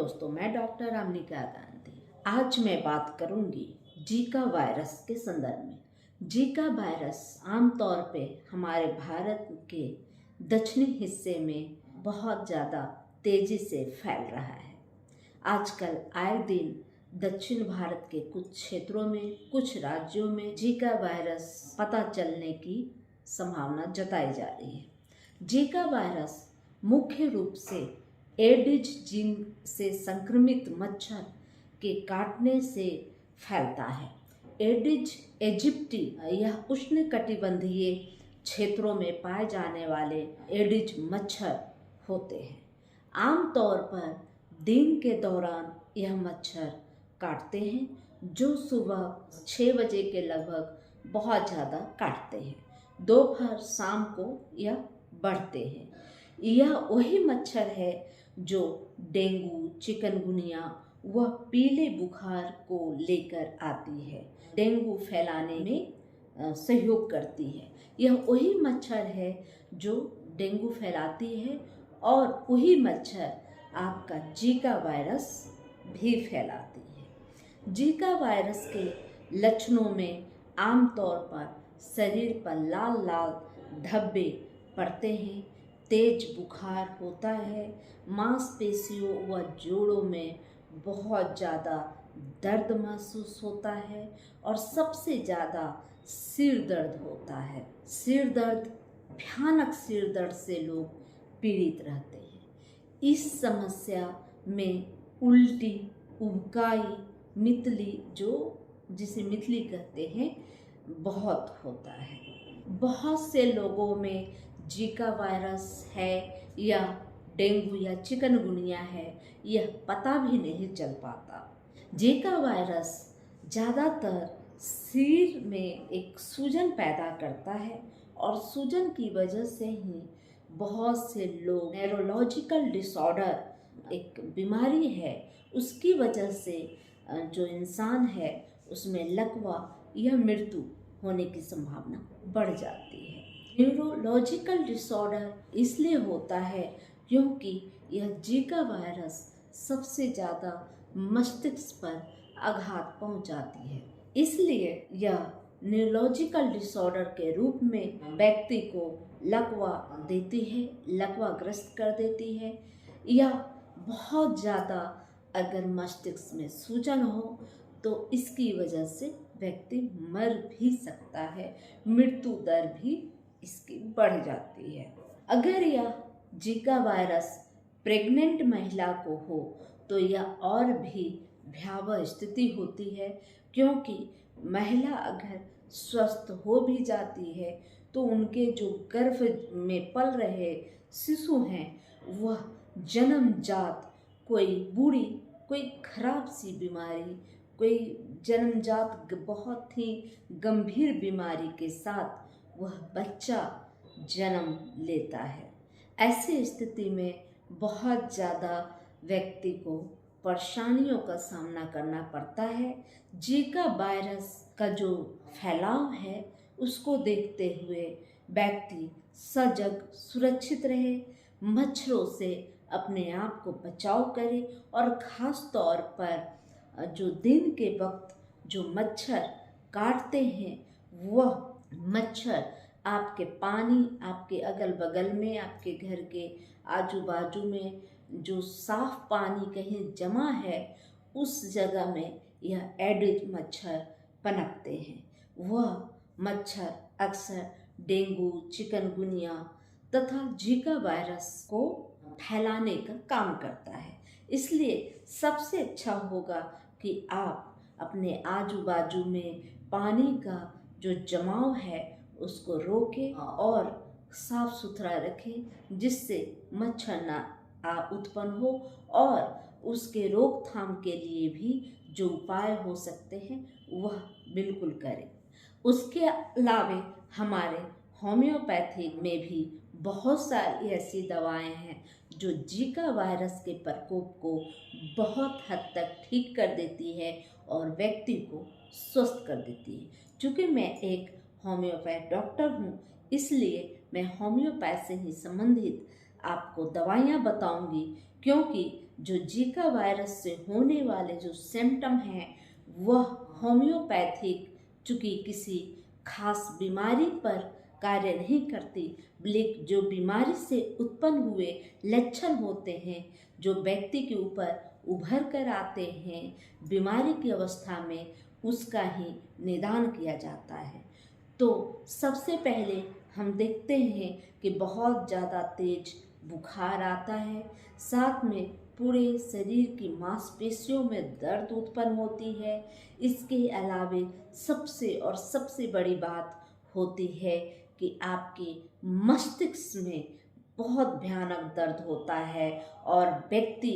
दोस्तों, मैं डॉक्टर अमनिका गांधी। आज मैं बात करूंगी जीका वायरस के संदर्भ में। जीका वायरस आमतौर पे हमारे भारत के दक्षिणी हिस्से में बहुत ज़्यादा तेज़ी से फैल रहा है। आजकल आए दिन दक्षिण भारत के कुछ क्षेत्रों में, कुछ राज्यों में जीका वायरस पता चलने की संभावना जताई जा रही है। जीका वायरस मुख्य रूप से एडिज जीन से संक्रमित मच्छर के काटने से फैलता है। एडिज एजिप्टी यह उष्णकटिबंधीय क्षेत्रों में पाए जाने वाले एडिज मच्छर होते हैं। आमतौर पर दिन के दौरान यह मच्छर काटते हैं, जो सुबह 6 बजे के लगभग बहुत ज़्यादा काटते हैं। दोपहर शाम को यह बढ़ते हैं। यह वही मच्छर है जो डेंगू, चिकनगुनिया व पीले बुखार को लेकर आती है, डेंगू फैलाने में सहयोग करती है। यह वही मच्छर है जो डेंगू फैलाती है और वही मच्छर आपका जीका वायरस भी फैलाती है। जीका वायरस के लक्षणों में आमतौर पर शरीर पर लाल लाल धब्बे पड़ते हैं, तेज बुखार होता है, मांसपेशियों व जोड़ों में बहुत ज़्यादा दर्द महसूस होता है और सबसे ज़्यादा सिर दर्द होता है। सिर दर्द, भयानक सिर दर्द से लोग पीड़ित रहते हैं। इस समस्या में उल्टी, उबकाई, मितली, जिसे मितली कहते हैं, बहुत होता है। बहुत से लोगों में जीका वायरस है या डेंगू या चिकनगुनिया है, यह पता भी नहीं चल पाता। जीका वायरस ज़्यादातर सिर में एक सूजन पैदा करता है और सूजन की वजह से ही बहुत से लोग न्यूरोलॉजिकल डिसऑर्डर एक बीमारी है, उसकी वजह से जो इंसान है उसमें लकवा या मृत्यु होने की संभावना बढ़ जाती है। न्यूरोलॉजिकल डिसऑर्डर इसलिए होता है क्योंकि यह जीका वायरस सबसे ज़्यादा मस्तिष्क पर आघात पहुंचाती है। इसलिए यह न्यूरोलॉजिकल डिसऑर्डर के रूप में व्यक्ति को लकवा देती है, लकवाग्रस्त कर देती है, या बहुत ज़्यादा अगर मस्तिष्क में सूजन हो तो इसकी वजह से व्यक्ति मर भी सकता है, मृत्यु दर भी इसकी बढ़ जाती है। अगर यह जीका वायरस प्रेग्नेंट महिला को हो तो यह और भी भयावह स्थिति होती है, क्योंकि महिला अगर स्वस्थ हो भी जाती है तो उनके जो गर्भ में पल रहे शिशु हैं वह जन्मजात कोई बूढ़ी, कोई खराब सी बीमारी, कोई जन्मजात बहुत ही गंभीर बीमारी के साथ वह बच्चा जन्म लेता है। ऐसी स्थिति में बहुत ज़्यादा व्यक्ति को परेशानियों का सामना करना पड़ता है। जीका वायरस का जो फैलाव है उसको देखते हुए व्यक्ति सजग, सुरक्षित रहे, मच्छरों से अपने आप को बचाव करे और ख़ास तौर पर जो दिन के वक्त जो मच्छर काटते हैं वह मच्छर आपके पानी, आपके अगल बगल में, आपके घर के आजू बाजू में जो साफ पानी कहीं जमा है उस जगह में यह एडिज मच्छर पनपते हैं। वह मच्छर अक्सर डेंगू, चिकनगुनिया तथा जीका वायरस को फैलाने का काम करता है। इसलिए सबसे अच्छा होगा कि आप अपने आजू बाजू में पानी का जो जमाव है उसको रोकें और साफ सुथरा रखें, जिससे मच्छर ना उत्पन्न हो, और उसके रोकथाम के लिए भी जो उपाय हो सकते हैं वह बिल्कुल करें। उसके अलावा हमारे होम्योपैथी में भी बहुत सारी ऐसी दवाएं हैं जो जीका वायरस के प्रकोप को बहुत हद तक ठीक कर देती है और व्यक्ति को स्वस्थ कर देती है। चूँकि मैं एक होम्योपैथ डॉक्टर हूँ, इसलिए मैं होम्योपैथ से ही संबंधित आपको दवाइयाँ बताऊंगी, क्योंकि जो जीका वायरस से होने वाले जो सिम्टम हैं वह होम्योपैथिक चूँकि किसी खास बीमारी पर कार्य नहीं करती, बल्कि जो बीमारी से उत्पन्न हुए लक्षण होते हैं जो व्यक्ति के ऊपर उभर कर आते हैं बीमारी की अवस्था में, उसका ही निदान किया जाता है। तो सबसे पहले हम देखते हैं कि बहुत ज़्यादा तेज बुखार आता है, साथ में पूरे शरीर की मांसपेशियों में दर्द उत्पन्न होती है। इसके अलावे सबसे बड़ी बात होती है कि आपके मस्तिष्क में बहुत भयानक दर्द होता है और व्यक्ति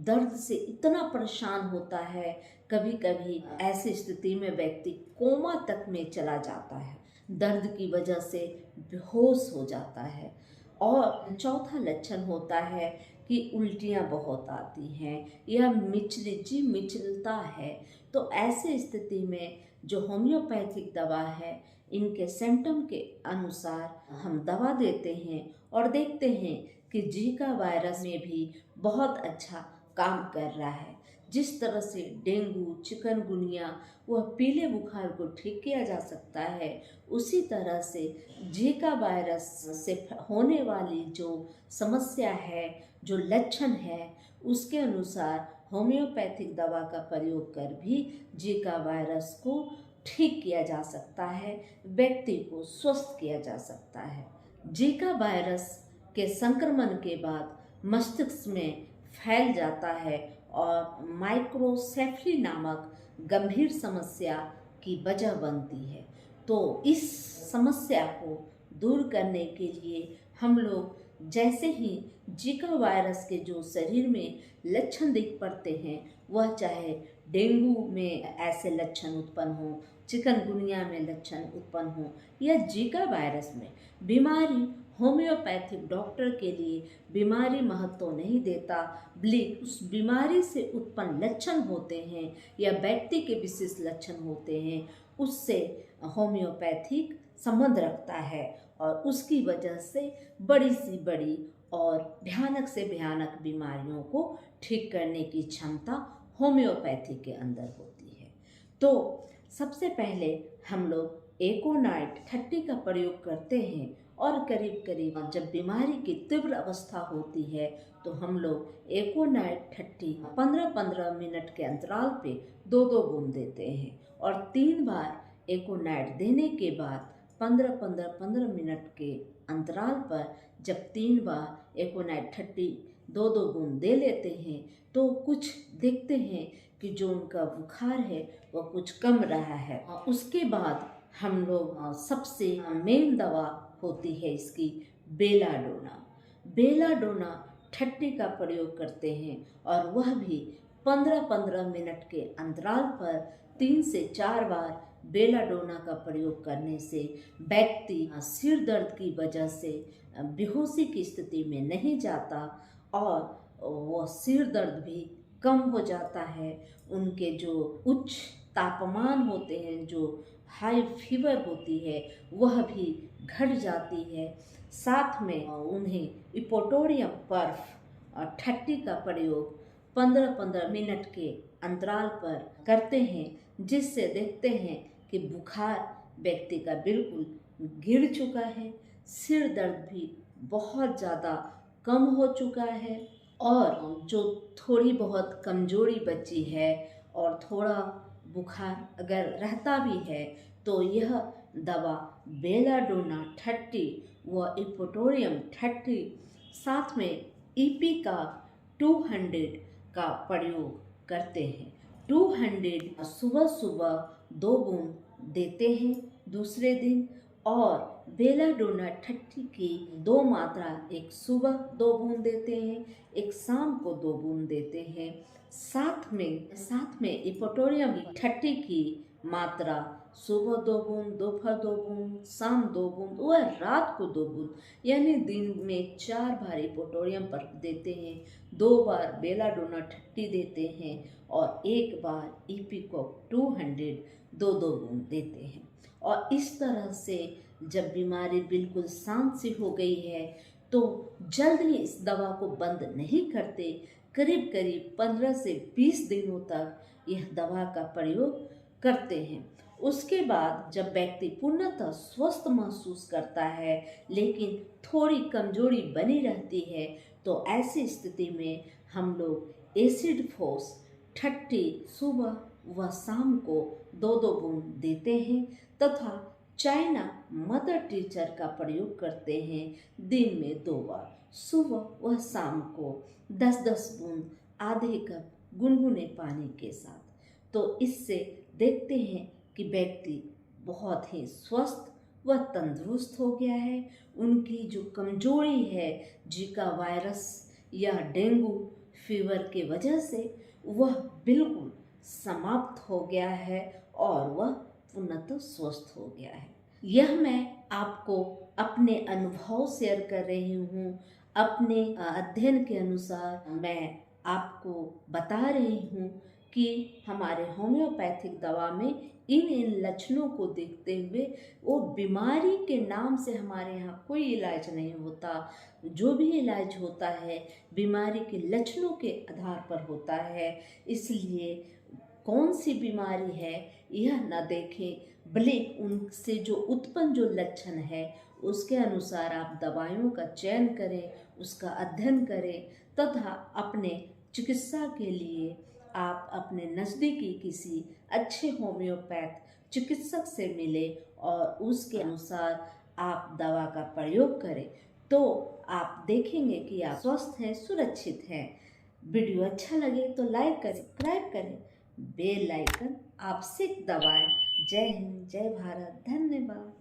दर्द से इतना परेशान होता है, कभी कभी ऐसी स्थिति में व्यक्ति कोमा तक में चला जाता है, दर्द की वजह से बेहोश हो जाता है। और चौथा लक्षण होता है कि उल्टियाँ बहुत आती हैं, यह मिचलता है। तो ऐसी स्थिति में जो होम्योपैथिक दवा है, इनके सिम्टम के अनुसार हम दवा देते हैं और देखते हैं कि जीका वायरस में भी बहुत अच्छा काम कर रहा है। जिस तरह से डेंगू, चिकनगुनिया व पीले बुखार को ठीक किया जा सकता है, उसी तरह से जीका वायरस से होने वाली जो समस्या है, जो लक्षण है, उसके अनुसार होम्योपैथिक दवा का प्रयोग कर भी जीका वायरस को ठीक किया जा सकता है, व्यक्ति को स्वस्थ किया जा सकता है। जीका वायरस के संक्रमण के बाद मस्तिष्क में फैल जाता है और माइक्रोसेफली नामक गंभीर समस्या की वजह बनती है। तो इस समस्या को दूर करने के लिए हम लोग जैसे ही जीका वायरस के जो शरीर में लक्षण दिख पड़ते हैं, वह चाहे डेंगू में ऐसे लक्षण उत्पन्न हो, चिकनगुनिया में लक्षण उत्पन्न हो या जीका वायरस में, बीमारी होम्योपैथिक डॉक्टर के लिए बीमारी महत्व नहीं देता, बल्कि उस बीमारी से उत्पन्न लक्षण होते हैं या व्यक्ति के विशेष लक्षण होते हैं, उससे होम्योपैथिक संबंध रखता है और उसकी वजह से बड़ी से बड़ी और भयानक से भयानक बीमारियों को ठीक करने की क्षमता होम्योपैथी के अंदर होती है। तो सबसे पहले हम लोग एकोनाइट 30 का प्रयोग करते हैं और करीब करीब जब बीमारी की तीव्र अवस्था होती है तो हम लोग एकोनाइट 30 15-15 मिनट के अंतराल पे 2-2 बूंद देते हैं और 3 बार एकोनाइट देने के बाद 15-15 मिनट के अंतराल पर जब 3 बार एकोनाइट 30 2-2 बूंद दे लेते हैं तो कुछ देखते हैं कि जो उनका बुखार है वह कुछ कम रहा है। उसके बाद हम लोग सबसे मेन दवा होती है इसकी बेलाडोना 30 का प्रयोग करते हैं और वह भी 15-15 मिनट के अंतराल पर 3 से 4 बार बेलाडोना का प्रयोग करने से व्यक्ति सिर दर्द की वजह से बेहोशी की स्थिति में नहीं जाता और वह सिर दर्द भी कम हो जाता है। उनके जो उच्च तापमान होते हैं, जो हाई फीवर होती है, वह भी घट जाती है। साथ में उन्हें इपोटोरियम पर्फ 30 का प्रयोग 15-15 मिनट के अंतराल पर करते हैं, जिससे देखते हैं कि बुखार व्यक्ति का बिल्कुल गिर चुका है, सिर दर्द भी बहुत ज़्यादा कम हो चुका है और जो थोड़ी बहुत कमजोरी बची है और थोड़ा बुखार अगर रहता भी है तो यह दवा बेलाडोना 30 व इपोटोरियम 30 साथ में ईपी का 200 का प्रयोग करते हैं। 200 सुबह सुबह 2 बूंद देते हैं दूसरे दिन और बेलाडोना 30 की 2 मात्रा, एक सुबह 2 बूंद देते हैं, एक शाम को 2 बूंद देते हैं। साथ में इपोटोरियम 30 की मात्रा सुबह 2 बूंद, दोपहर 2 बूंद, शाम 2 बूंद व रात को 2 बूंद, यानी दिन में 4 बार इपोटोरियम पर देते हैं, 2 बार बेलाडोना 30 देते हैं और 1 बार ईपीकॉक 200 2-2 बूंद देते हैं। और इस तरह से जब बीमारी बिल्कुल शांत सी हो गई है तो जल्द ही इस दवा को बंद नहीं करते, करीब करीब 15 से 20 दिनों तक यह दवा का प्रयोग करते हैं। उसके बाद जब व्यक्ति पूर्णतः स्वस्थ महसूस करता है लेकिन थोड़ी कमजोरी बनी रहती है, तो ऐसी स्थिति में हम लोग एसिड फोस 30 सुबह व शाम को 2-2 बूंद देते हैं तथा चाइना मदर टीचर का प्रयोग करते हैं दिन में 2 बार, सुबह व शाम को 10-10 बूंद आधे कप गुनगुने पानी के साथ। तो इससे देखते हैं कि व्यक्ति बहुत ही स्वस्थ व तंदुरुस्त हो गया है। उनकी जो कमजोरी है जीका वायरस या डेंगू फीवर के वजह से, वह बिल्कुल समाप्त हो गया है और वह पूर्णतः स्वस्थ हो गया है। यह मैं आपको अपने अनुभव शेयर कर रही हूँ। अपने अध्ययन के अनुसार मैं आपको बता रही हूँ कि हमारे होम्योपैथिक दवा में इन लक्षणों को देखते हुए, वो बीमारी के नाम से हमारे यहाँ कोई इलाज नहीं होता। जो भी इलाज होता है बीमारी के लक्षणों के आधार पर होता है। इसलिए कौन सी बीमारी है यह न देखें, बल्कि उनसे जो उत्पन्न जो लक्षण है उसके अनुसार आप दवाइयों का चयन करें, उसका अध्ययन करें तथा अपने चिकित्सा के लिए आप अपने नज़दीकी किसी अच्छे होम्योपैथ चिकित्सक से मिले और उसके अनुसार आप दवा का प्रयोग करें, तो आप देखेंगे कि आप स्वस्थ हैं, सुरक्षित हैं। वीडियो अच्छा लगे तो लाइक करें, सब्सक्राइब करें, बेल आइकन आपसे दबाएं। जय हिंद, जय भारत, धन्यवाद।